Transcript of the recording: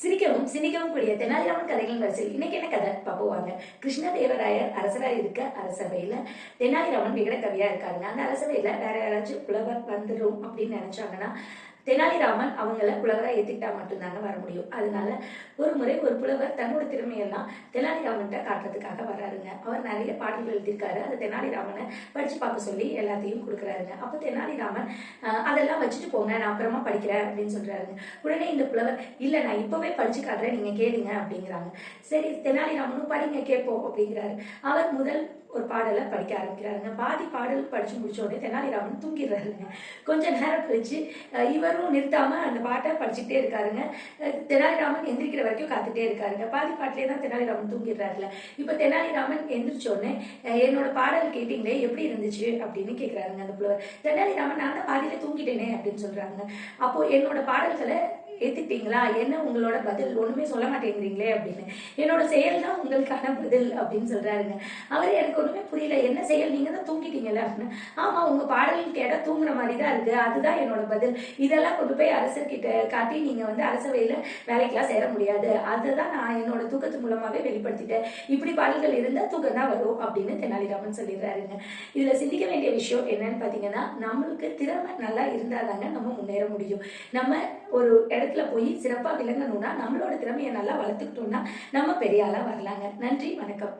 சிரிக்கவும் சிந்திக்கவும் கூடிய தெனாலிராமன் கதைகள் வரிசையில் இன்னைக்கு என்ன கதை பார்ப்போவாங்க. கிருஷ்ணதேவராயர் அரசராக இருக்க அரசவையில தெனாலிராமன் விகட கவியா இருக்காருங்க. அந்த அரசவையில வேற யாராச்சும் புலவர் வந்துடும் அப்படின்னு நினைச்சாங்கன்னா தெனாலிராமன் அவங்கள புலவரா ஏத்துக்கிட்டா மட்டும்தாங்க வர முடியும். அதனால ஒரு முறை ஒரு புலவர் தன்னோட திறமையெல்லாம் தெனாலிராமன்கிட்ட காட்டுறதுக்காக வர்றாருங்க. அவர் நிறைய பாடல்கள் எழுதியிருக்காரு. அதை தெனாலிராமனை படிச்சு பார்க்க சொல்லி எல்லாத்தையும் கொடுக்குறாருங்க. அப்போ தெனாலிராமன் அதெல்லாம் வச்சுட்டு போங்க, நான் அப்புறமா படிக்கிறேன் அப்படின்னு சொல்றாருங்க. உடனே இந்த புலவர் இல்ல, நான் இப்பவே படிச்சு காட்டுறேன், நீங்க கேளுங்க அப்படிங்கிறாங்க. சரி, தெனாலிராமனும் படிங்க கேட்போம் அப்படிங்கிறாரு. அவர் முதல் ஒரு பாடலை படிக்க ஆரம்பிக்கிறாருங்க. பாதி பாடல் படிச்சு முடிச்ச உடனே தெனாலிராமன் தூங்கிடுறாருங்க. கொஞ்ச நேரம் கழிச்சு இவரும் நிறுத்தாம அந்த பாட்டை படிச்சுட்டே இருக்காருங்க. தெனாலிராமன் எந்திரிக்கிற வரைக்கும் காத்துட்டே இருக்காருங்க. பாதி பாட்டிலே தான் தெனாலிராமன் தூங்கிடுறாருல. இப்ப தெனாலிராமன் எந்திரிச்ச உடனே என்னோட பாடல் கேட்டீங்களே, எப்படி இருந்துச்சு அப்படின்னு கேட்கிறாருங்க அந்த புலவர். தெனாலிராமன் நான் தான் பாதியில தூங்கிட்டேனே அப்படின்னு சொல்றாங்க. அப்போ என்னோட பாடல்களை ஏத்துட்டீங்களா, என்ன உங்களோட பதில், ஒண்ணுமே சொல்ல மாட்டேங்கிறீங்களே அப்படின்னு. என்னோட செயல் தான் உங்களுக்கான பதில் அப்படின்னு சொல்றாருங்க. அவர் எனக்கு ஒண்ணுமே புரியல, என்ன செயல், நீங்க தான் தூங்கிட்டீங்கல்ல அப்படின்னு. ஆமா, உங்க பாடல் கேட்டா தூங்குற மாதிரி தான் இருக்கு, அதுதான் என்னோட பதில். இதெல்லாம் கொண்டு போய் அரசர்கிட்ட காட்டி நீங்க அரசவையில வேலைக்கெல்லாம் சேர முடியாது, அதுதான் நான் என்னோட தூக்கத்து மூலமாவே வெளிப்படுத்திட்டேன். இப்படி பாடல்கள் இருந்தா தூக்கம் தான் வரும் அப்படின்னு தெனாலிராமன் சொல்லிடுறாருங்க. இதுல சிந்திக்க வேண்டிய விஷயம் என்னன்னு பாத்தீங்கன்னா, நம்மளுக்கு திறமை நல்லா இருந்தாதாங்க நம்ம முன்னேற முடியும். நம்ம ஒரு இடத்துல போய் சிறப்பா விளங்கணும்னா நம்மளோட திறமையை நல்லா வளர்த்துக்கிட்டோம்னா நம்ம பெரிய ஆளா வரலாங்க. நன்றி, வணக்கம்.